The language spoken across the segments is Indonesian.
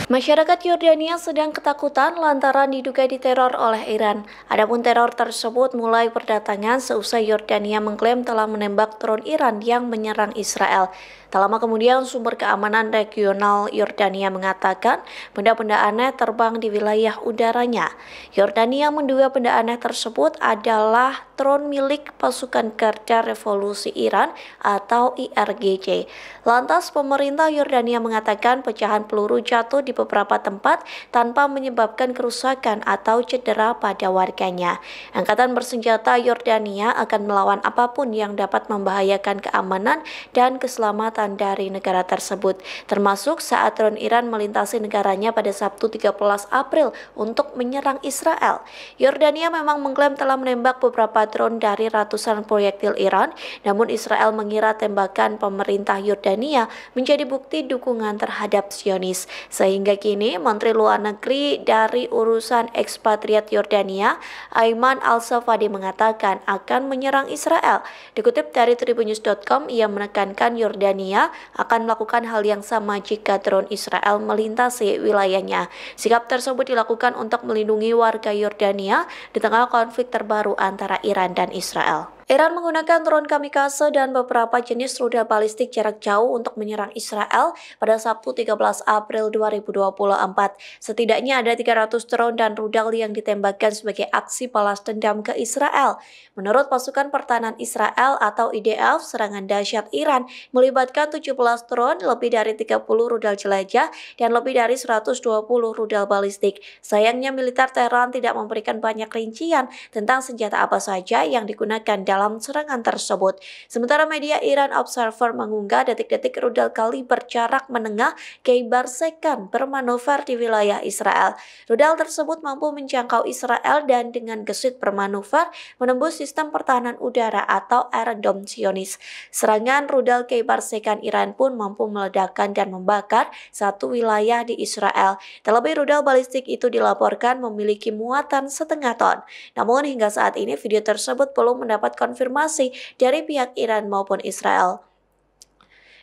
Masyarakat Yordania sedang ketakutan lantaran diduga diteror oleh Iran. Adapun teror tersebut mulai berdatangan seusai Yordania mengklaim telah menembak drone Iran yang menyerang Israel. Tak lama kemudian, sumber keamanan regional Yordania mengatakan benda-benda aneh terbang di wilayah udaranya. Yordania menduga benda aneh tersebut adalah drone milik pasukan Garda Revolusi Iran atau IRGC. Lantas, pemerintah Yordania mengatakan pecahan peluru jatuh di beberapa tempat tanpa menyebabkan kerusakan atau cedera pada warganya. Angkatan bersenjata Yordania akan melawan apapun yang dapat membahayakan keamanan dan keselamatan dari negara tersebut, termasuk saat drone Iran melintasi negaranya pada Sabtu 13 April untuk menyerang Israel. Yordania memang mengklaim telah menembak beberapa drone dari ratusan proyektil Iran, namun Israel mengira tembakan pemerintah Yordania menjadi bukti dukungan terhadap Zionis. Sehingga kini Menteri Luar Negeri dari urusan ekspatriat Yordania, Ayman Al-Safadi, mengatakan akan menyerang Israel. Dikutip dari Tribunnews.com, ia menekankan Yordania akan melakukan hal yang sama jika drone Israel melintasi wilayahnya. Sikap tersebut dilakukan untuk melindungi warga Yordania di tengah konflik terbaru antara Iran dan Israel. Iran menggunakan drone kamikaze dan beberapa jenis rudal balistik jarak jauh untuk menyerang Israel pada Sabtu 13 April 2024. Setidaknya ada 300 drone dan rudal yang ditembakkan sebagai aksi balas dendam ke Israel. Menurut pasukan pertahanan Israel atau IDF, serangan dahsyat Iran melibatkan 17 drone, lebih dari 30 rudal jelajah, dan lebih dari 120 rudal balistik. Sayangnya militer Tehran tidak memberikan banyak rincian tentang senjata apa saja yang digunakan dalam serangan tersebut. Sementara media Iran Observer mengunggah detik-detik rudal kaliber jarak menengah Kheibar Sekan bermanuver di wilayah Israel. Rudal tersebut mampu menjangkau Israel dan dengan gesit bermanuver menembus sistem pertahanan udara atau Iron Dome Zionis. Serangan rudal Kheibar Sekan Iran pun mampu meledakkan dan membakar satu wilayah di Israel. Terlebih rudal balistik itu dilaporkan memiliki muatan setengah ton. Namun hingga saat ini video tersebut belum mendapat konfirmasi dari pihak Iran maupun Israel.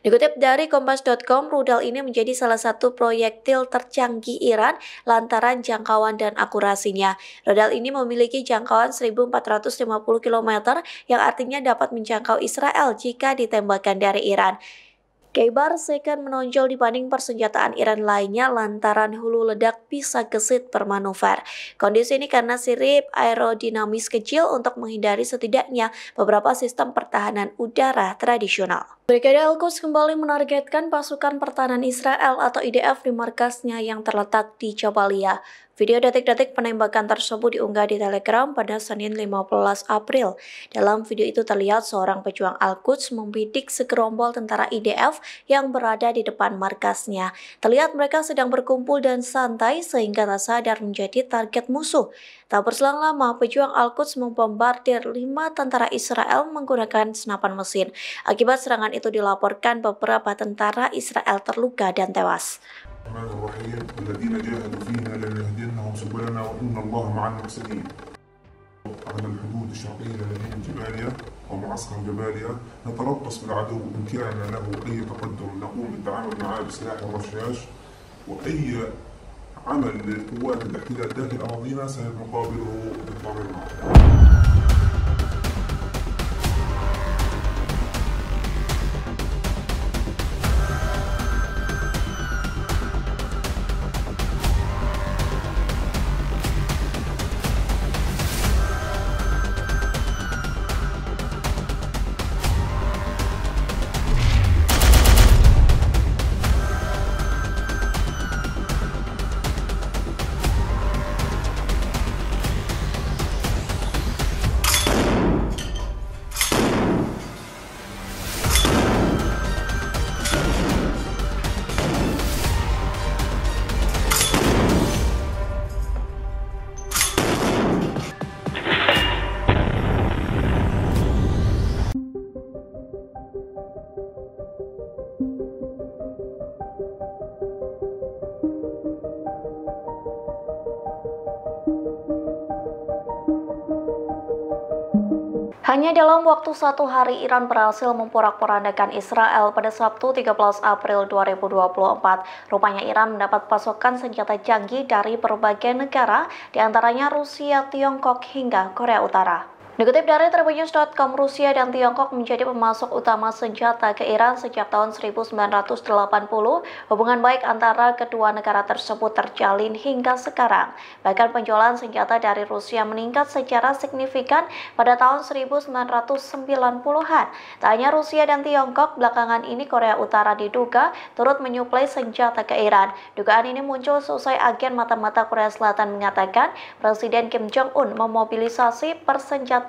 Dikutip dari Kompas.com, rudal ini menjadi salah satu proyektil tercanggih Iran lantaran jangkauan dan akurasinya. Rudal ini memiliki jangkauan 1.450 km yang artinya dapat menjangkau Israel jika ditembakkan dari Iran. Kheibar Sekan menonjol dibanding persenjataan Iran lainnya lantaran hulu ledak bisa gesit bermanuver. Kondisi ini karena sirip aerodinamis kecil untuk menghindari setidaknya beberapa sistem pertahanan udara tradisional. Brigade Al-Quds kembali menargetkan pasukan pertahanan Israel atau IDF di markasnya yang terletak di Jabalia. Video detik-detik penembakan tersebut diunggah di Telegram pada Senin 15 April. Dalam video itu terlihat seorang pejuang Al-Quds membidik segerombol tentara IDF yang berada di depan markasnya. Terlihat mereka sedang berkumpul dan santai sehingga tak sadar menjadi target musuh. Tak berselang lama, pejuang Al-Quds membombardir 5 tentara Israel menggunakan senapan mesin. Akibat serangan itu dilaporkan beberapa tentara Israel terluka dan tewas. الذين جاهدوا فينا لنهدينهم سبلنا وإن الله مع المحسنين. على الحدود الشرقية لمدينة جباليا أو معسكر جباليا نتربص بالعدو إن كان له أي تقدم نقوم بالتعامل معه بسلاح الرشاش وأي عمل للقوات الاحتلال داخل أراضينا سنقابله بالضرر. Hanya dalam waktu 1 hari, Iran berhasil memporak-porandakan Israel pada Sabtu 13 April 2024. Rupanya Iran mendapat pasokan senjata canggih dari berbagai negara, diantaranya Rusia, Tiongkok, hingga Korea Utara. Dikutip dari tribunnews.com, Rusia dan Tiongkok menjadi pemasok utama senjata ke Iran sejak tahun 1980. Hubungan baik antara kedua negara tersebut terjalin hingga sekarang. Bahkan penjualan senjata dari Rusia meningkat secara signifikan pada tahun 1990-an. Tak hanya Rusia dan Tiongkok, belakangan ini Korea Utara diduga turut menyuplai senjata ke Iran. Dugaan ini muncul seusai agen mata-mata Korea Selatan mengatakan Presiden Kim Jong-un memobilisasi persenjataan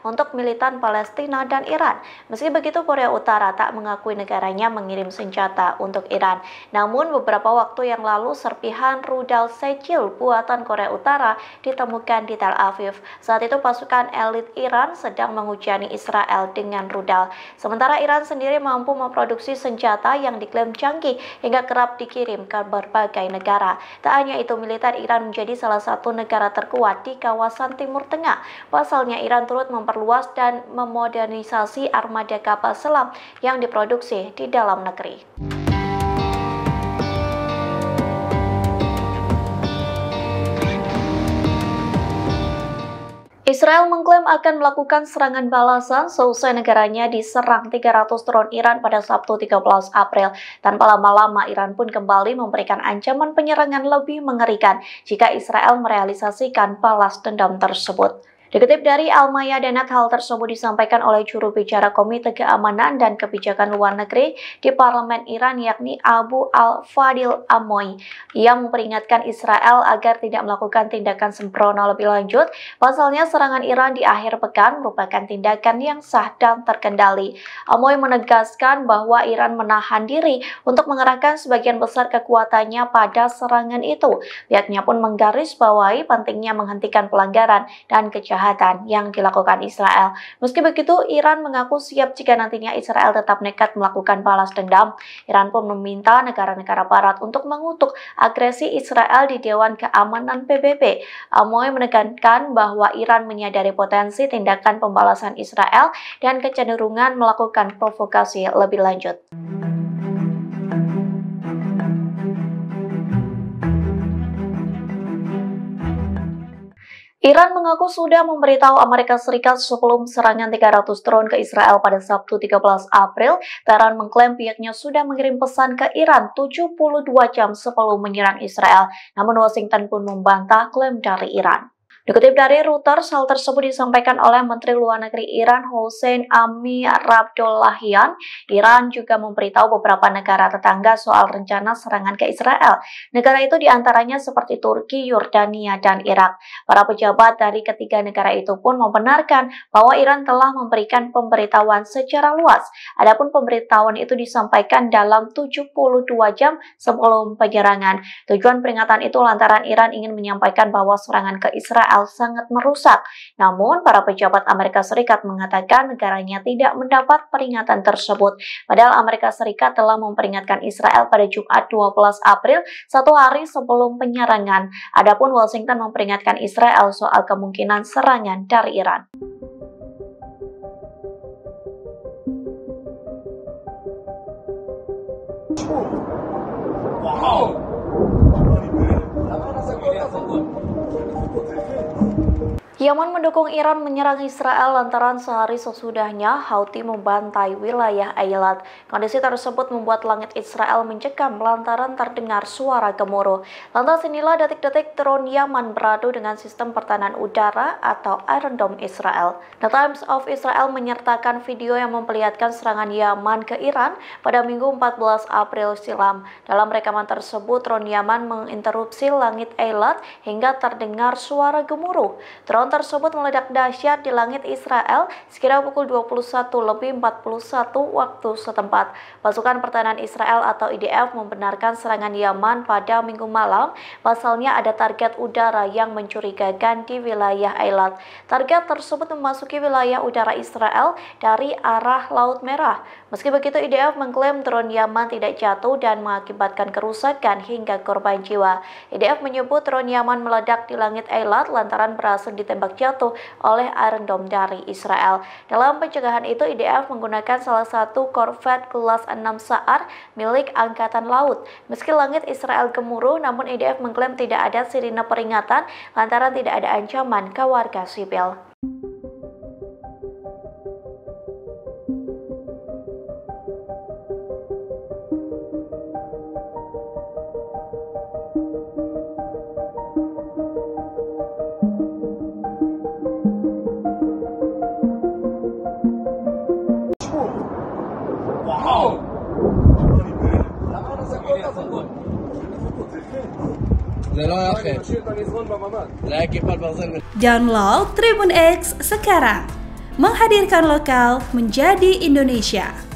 untuk militan Palestina dan Iran. Meski begitu, Korea Utara tak mengakui negaranya mengirim senjata untuk Iran. Namun beberapa waktu yang lalu serpihan rudal Sejil buatan Korea Utara ditemukan di Tel Aviv. Saat itu pasukan elit Iran sedang menghujani Israel dengan rudal. Sementara Iran sendiri mampu memproduksi senjata yang diklaim canggih hingga kerap dikirim ke berbagai negara. Tak hanya itu, militer Iran menjadi salah satu negara terkuat di kawasan Timur Tengah. Pasalnya Iran turut memperluas dan memodernisasi armada kapal selam yang diproduksi di dalam negeri. Israel mengklaim akan melakukan serangan balasan seusai negaranya diserang 300 drone Iran pada Sabtu 13 April. Tanpa lama-lama, Iran pun kembali memberikan ancaman penyerangan lebih mengerikan jika Israel merealisasikan balas dendam tersebut. Dikutip dari Al-Mayadinat, hal tersebut disampaikan oleh juru bicara Komite Keamanan dan Kebijakan Luar Negeri di Parlemen Iran, yakni Abu Al-Fadil Amoy. Ia memperingatkan Israel agar tidak melakukan tindakan sembrono lebih lanjut. Pasalnya serangan Iran di akhir pekan merupakan tindakan yang sah dan terkendali. Amoy menegaskan bahwa Iran menahan diri untuk mengerahkan sebagian besar kekuatannya pada serangan itu. Pihaknya pun menggarisbawahi pentingnya menghentikan pelanggaran dan kejahatan yang dilakukan Israel. Meski begitu, Iran mengaku siap jika nantinya Israel tetap nekat melakukan balas dendam. Iran pun meminta negara-negara barat untuk mengutuk agresi Israel di Dewan Keamanan PBB. Amoy menekankan bahwa Iran menyadari potensi tindakan pembalasan Israel dan kecenderungan melakukan provokasi lebih lanjut. Iran mengaku sudah memberitahu Amerika Serikat sebelum serangan 300 drone ke Israel pada Sabtu 13 April. Tehran mengklaim pihaknya sudah mengirim pesan ke Iran 72 jam sebelum menyerang Israel. Namun Washington pun membantah klaim dari Iran. Dikutip dari Reuters, hal tersebut disampaikan oleh Menteri Luar Negeri Iran Hossein Amirabdollahian. Iran juga memberitahu beberapa negara tetangga soal rencana serangan ke Israel. Negara itu diantaranya seperti Turki, Yordania, dan Irak. Para pejabat dari ketiga negara itu pun membenarkan bahwa Iran telah memberikan pemberitahuan secara luas. Adapun pemberitahuan itu disampaikan dalam 72 jam sebelum penyerangan. Tujuan peringatan itu lantaran Iran ingin menyampaikan bahwa serangan ke Israel sangat merusak. Namun, para pejabat Amerika Serikat mengatakan negaranya tidak mendapat peringatan tersebut. Padahal Amerika Serikat telah memperingatkan Israel pada Jumat 12 April, 1 hari sebelum penyerangan. Adapun Washington memperingatkan Israel soal kemungkinan serangan dari Iran. Wow. Yaman mendukung Iran menyerang Israel lantaran sehari sesudahnya Houthi membantai wilayah Eilat. Kondisi tersebut membuat langit Israel mencekam lantaran terdengar suara gemuruh. Lantas inilah detik-detik drone Yaman beradu dengan sistem pertahanan udara atau Iron Dome Israel. The Times of Israel menyertakan video yang memperlihatkan serangan Yaman ke Iran pada Minggu 14 April silam. Dalam rekaman tersebut, drone Yaman menginterupsi langit Eilat hingga terdengar suara gemuruh. Drone tersebut meledak dahsyat di langit Israel sekira pukul 21:41 waktu setempat. Pasukan Pertahanan Israel atau IDF membenarkan serangan Yaman pada Minggu malam. Pasalnya ada target udara yang mencurigakan di wilayah Eilat. Target tersebut memasuki wilayah udara Israel dari arah Laut Merah. Meski begitu, IDF mengklaim drone Yaman tidak jatuh dan mengakibatkan kerusakan hingga korban jiwa. IDF menyebut drone Yaman meledak di langit Eilat lantaran berhasil ditembakkan ditembak jatuh oleh Iron Dome dari Israel. Dalam pencegahan itu, IDF menggunakan salah satu korvet kelas 6 Sa'ar milik Angkatan Laut. Meski langit Israel gemuruh, namun IDF mengklaim tidak ada sirine peringatan lantaran tidak ada ancaman ke warga sipil. Download Tribun X sekarang, menghadirkan lokal menjadi Indonesia.